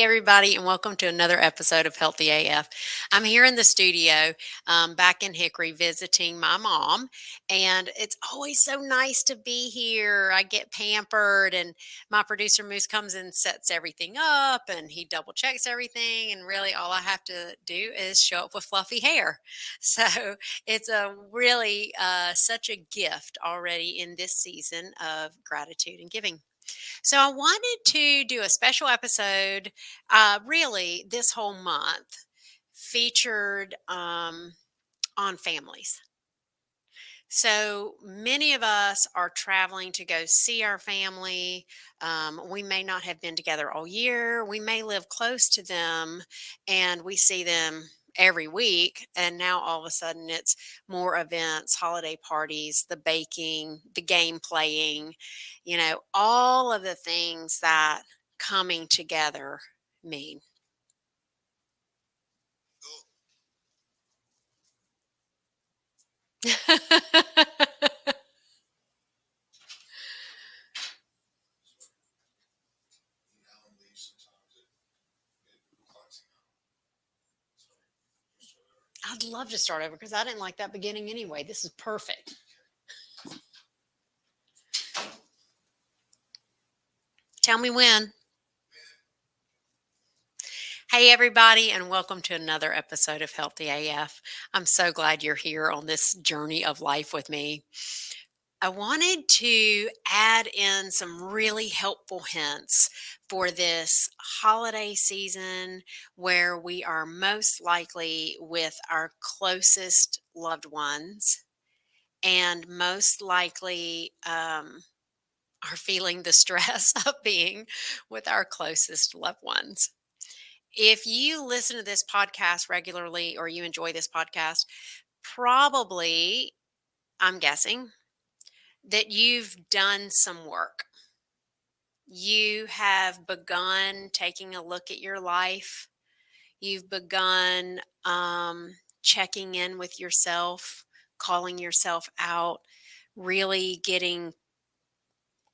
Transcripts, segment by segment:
everybody, and welcome to another episode of Healthy AF. I'm here in the studio back in Hickory visiting my mom, and it's always so nice to be here. I get pampered, and my producer Moose comes and sets everything up, and he double checks everything. And really, all I have to do is show up with fluffy hair. So it's a really such a gift already in this season of gratitude and giving. So I wanted to do a special episode, really this whole month, featured on families. So many of us are traveling to go see our family. We may not have been together all year. We may live close to them and we see them every week. And now all of a sudden it's more events, holiday parties, the baking, the game playing, all of the things that coming together mean. I'd love to start over because I didn't like that beginning anyway. This is perfect. Tell me when. Hey, everybody, and welcome to another episode of Healthy AF. I'm so glad you're here on this journey of life with me. I wanted to add in some really helpful hints for this holiday season where we are most likely with our closest loved ones and most likely are feeling the stress of being with our closest loved ones. If you listen to this podcast regularly or you enjoy this podcast, probably, I'm guessing, that you've done some work. You have begun taking a look at your life. You've begun checking in with yourself, calling yourself out, really getting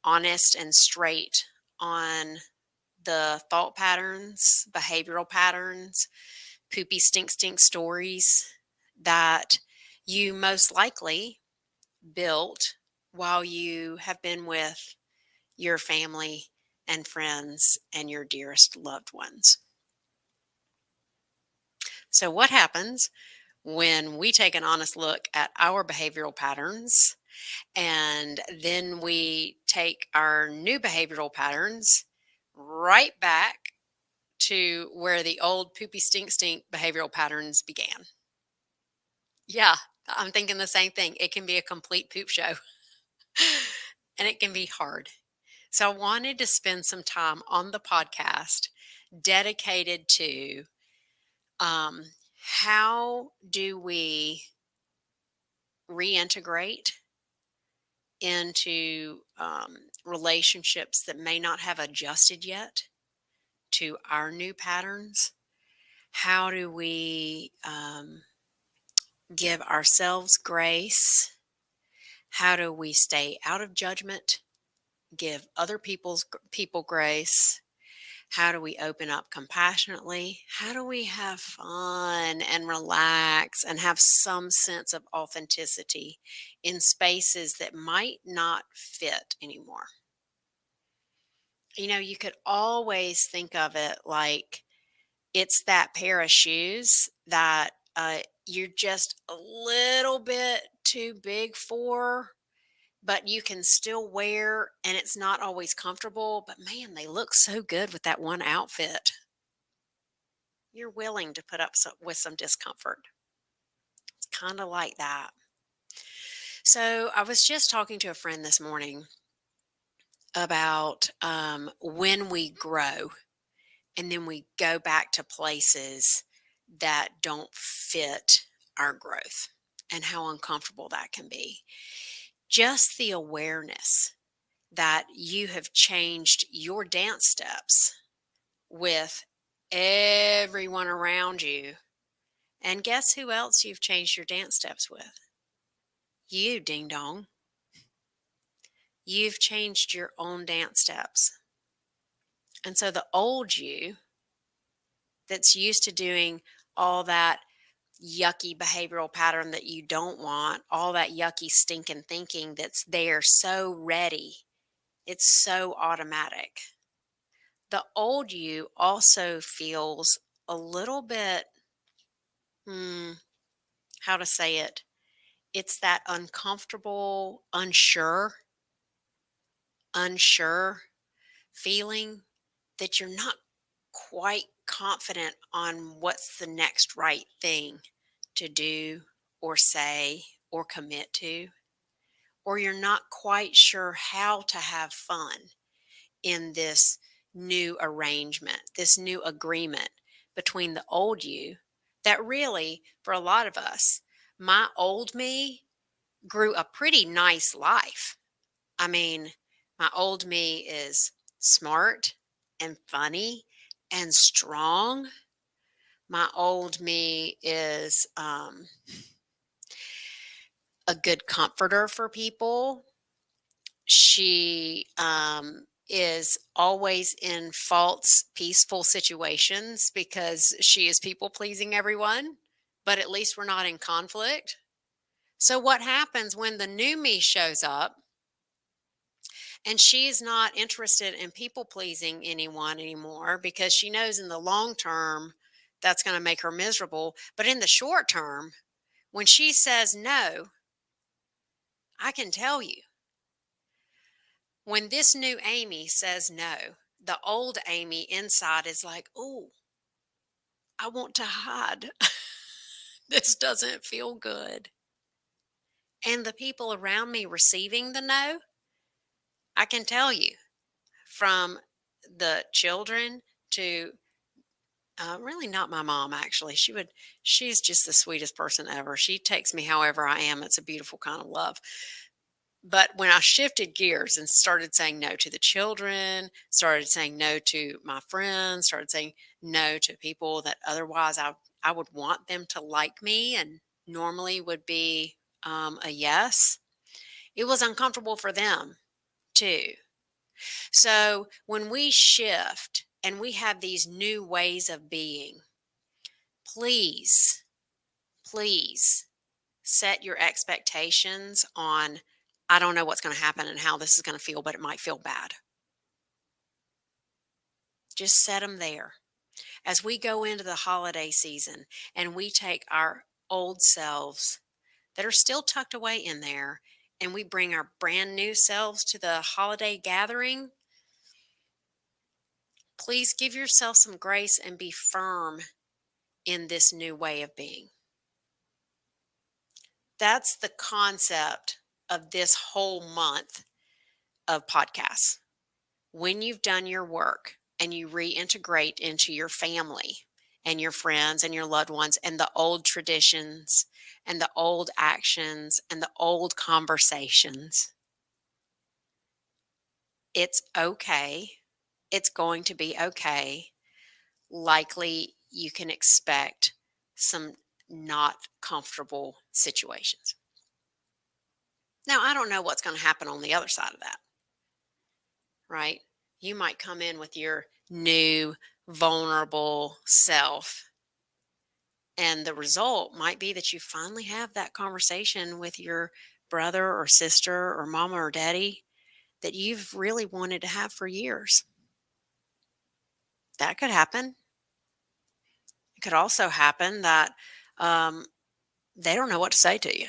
honest and straight on the thought patterns, behavioral patterns, poopy stink stories that you most likely built while you have been with your family and friends and your dearest loved ones. So, what happens when we take an honest look at our behavioral patterns and then we take our new behavioral patterns right back to where the old poopy stink behavioral patterns began? Yeah, I'm thinking the same thing. It can be a complete poop show and it can be hard. So I wanted to spend some time on the podcast dedicated to um, how do we reintegrate into relationships that may not have adjusted yet to our new patterns? How do we give ourselves grace? How do we stay out of judgment? Give other people grace? How do we open up compassionately? How do we have fun and relax and have some sense of authenticity in spaces that might not fit anymore? You could always think of it like it's that pair of shoes that you're just a little bit too big for, but you can still wear, and it's not always comfortable, but man, they look so good with that one outfit. You're willing to put up with some discomfort. It's kind of like that. So I was just talking to a friend this morning about when we grow and then we go back to places that don't fit our growth and how uncomfortable that can be. Just the awareness that you have changed your dance steps with everyone around you. And guess who else you've changed your dance steps with? You, ding dong. You've changed your own dance steps. And so the old you that's used to doing all that yucky behavioral pattern that you don't want, all that yucky stinking thinking that's there so ready. It's so automatic. The old you also feels a little bit, hmm, how to say it? It's that uncomfortable, unsure feeling that you're not quite confident on what's the next right thing to do or say or commit to, or you're not quite sure how to have fun in this new arrangement, this new agreement between the old you that really, for a lot of us, my old me grew a pretty nice life. I mean, my old me is smart and funny and strong. My old me is a good comforter for people. She is always in false, peaceful situations because she is people pleasing everyone, but at least we're not in conflict. So, what happens when the new me shows up and she's not interested in people pleasing anyone anymore because she knows in the long term that's going to make her miserable? But in the short term, when she says no, I can tell you, when this new Amy says no, the old Amy inside is like, oh, I want to hide. This doesn't feel good. And the people around me receiving the no, I can tell you, from the children to really not my mom, actually. She's just the sweetest person ever. She takes me however I am. It's a beautiful kind of love. But when I shifted gears and started saying no to the children, started saying no to my friends, started saying no to people that otherwise I would want them to like me and normally would be a yes, it was uncomfortable for them too. So when we shift and we have these new ways of being, please, please set your expectations on, I don't know what's going to happen and how this is going to feel, but it might feel bad. Just set them there. As we go into the holiday season and we take our old selves that are still tucked away in there and we bring our brand new selves to the holiday gathering, please give yourself some grace and be firm in this new way of being. That's the concept of this whole month of podcasts. When you've done your work and you reintegrate into your family and your friends and your loved ones and the old traditions and the old actions and the old conversations, it's okay. It's going to be okay. Likely you can expect some not comfortable situations. Now, I don't know what's going to happen on the other side of that, right? You might come in with your new vulnerable self, and the result might be that you finally have that conversation with your brother or sister or mama or daddy that you've really wanted to have for years. That could happen. It could also happen that um, they don't know what to say to you.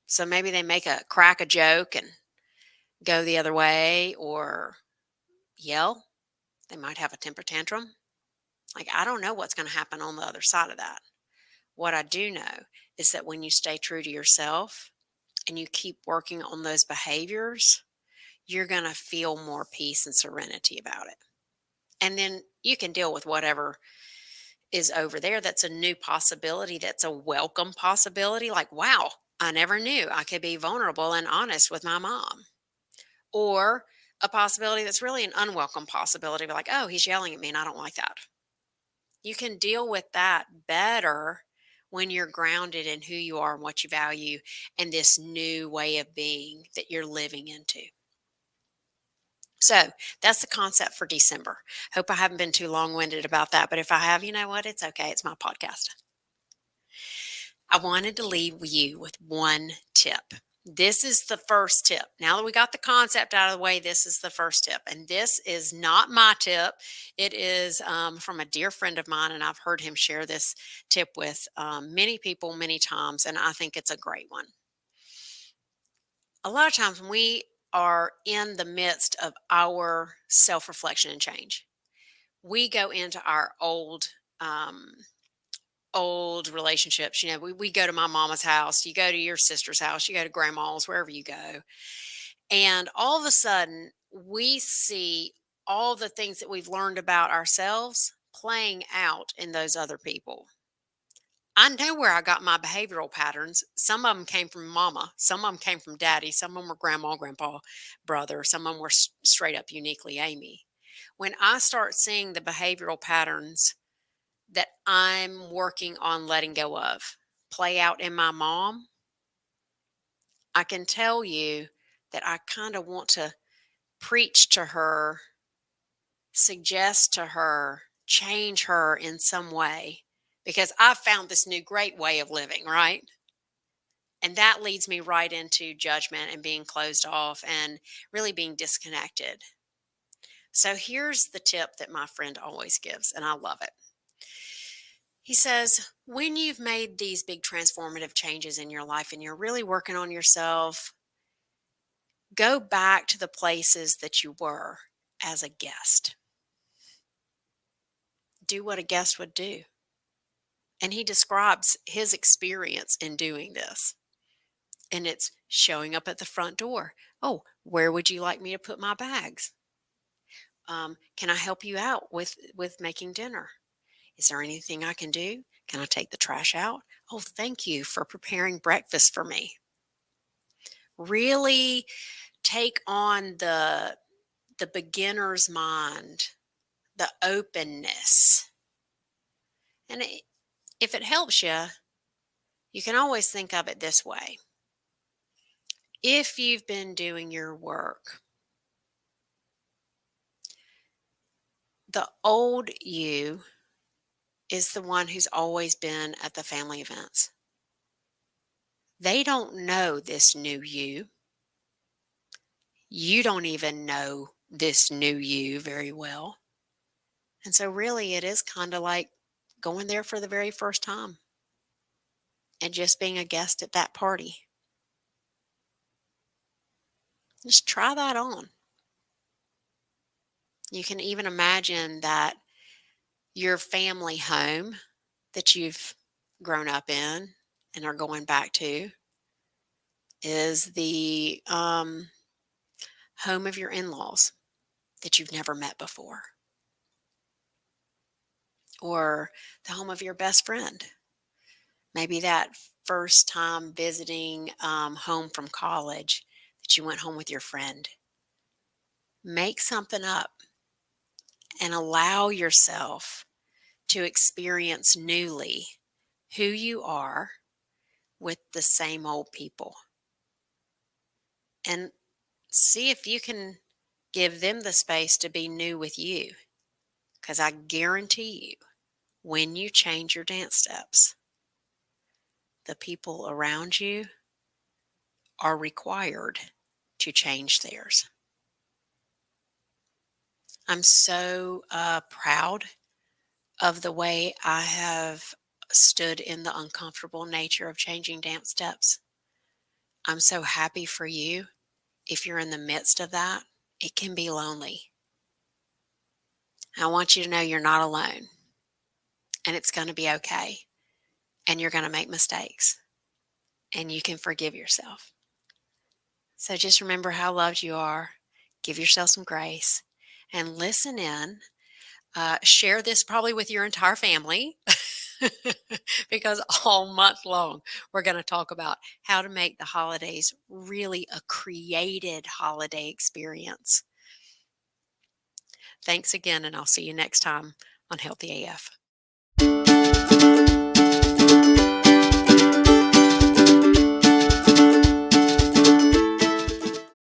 So maybe they make a crack a joke and go the other way or yell. They might have a temper tantrum. Like, I don't know what's going to happen on the other side of that. What I do know is that when you stay true to yourself and you keep working on those behaviors, you're going to feel more peace and serenity about it. And then you can deal with whatever is over there. That's a new possibility. That's a welcome possibility. Like, wow, I never knew I could be vulnerable and honest with my mom. Or a possibility that's really an unwelcome possibility. Like, oh, he's yelling at me and I don't like that. You can deal with that better when you're grounded in who you are and what you value and this new way of being that you're living into. So that's the concept for December. Hope I haven't been too long winded about that. But if I have, you know what? It's okay. It's my podcast. I wanted to leave you with one tip. This is the first tip. Now that we got the concept out of the way, this is the first tip. And this is not my tip. It is from a dear friend of mine, and I've heard him share this tip with many people many times, and I think it's a great one. A lot of times when we are in the midst of our self reflection and change, we go into our um, old relationships. We go to my mama's house, you go to your sister's house, you go to grandma's, wherever you go. And all of a sudden, we see all the things that we've learned about ourselves playing out in those other people. I know where I got my behavioral patterns. Some of them came from mama, some of them came from daddy, some of them were grandma, grandpa, brother, some of them were straight up uniquely Amy. When I start seeing the behavioral patterns that I'm working on letting go of play out in my mom, I can tell you that I kind of want to preach to her, suggest to her, change her in some way because I've found this new great way of living, right? And that leads me right into judgment and being closed off and really being disconnected. So here's the tip that my friend always gives, and I love it. He says, when you've made these big transformative changes in your life and you're really working on yourself, go back to the places that you were as a guest. Do what a guest would do. And he describes his experience in doing this. And it's showing up at the front door. Oh, where would you like me to put my bags? Can I help you out with making dinner? Is there anything I can do? Can I take the trash out? Oh, thank you for preparing breakfast for me. Really take on the beginner's mind, the openness. And if it helps you, you can always think of it this way. If you've been doing your work, the old you is the one who's always been at the family events. They don't know this new you. You don't even know this new you very well. And so, really, it is kind of like going there for the very first time and just being a guest at that party. Just try that on. You can even imagine that your family home that you've grown up in and are going back to is the home of your in laws that you've never met before, or the home of your best friend. Maybe that first time visiting home from college that you went home with your friend. Make something up and allow yourself to experience newly who you are with the same old people. And see if you can give them the space to be new with you. Because I guarantee you, when you change your dance steps, the people around you are required to change theirs. I'm so proud of the way I have stood in the uncomfortable nature of changing dance steps. I'm so happy for you if you're in the midst of that. It can be lonely. I want you to know you're not alone, and it's going to be okay, and you're going to make mistakes, and you can forgive yourself. So just remember how loved you are. Give yourself some grace and listen in. Share this probably with your entire family because all month long we're going to talk about how to make the holidays really a created holiday experience. Thanks again, and I'll see you next time on Healthy AF.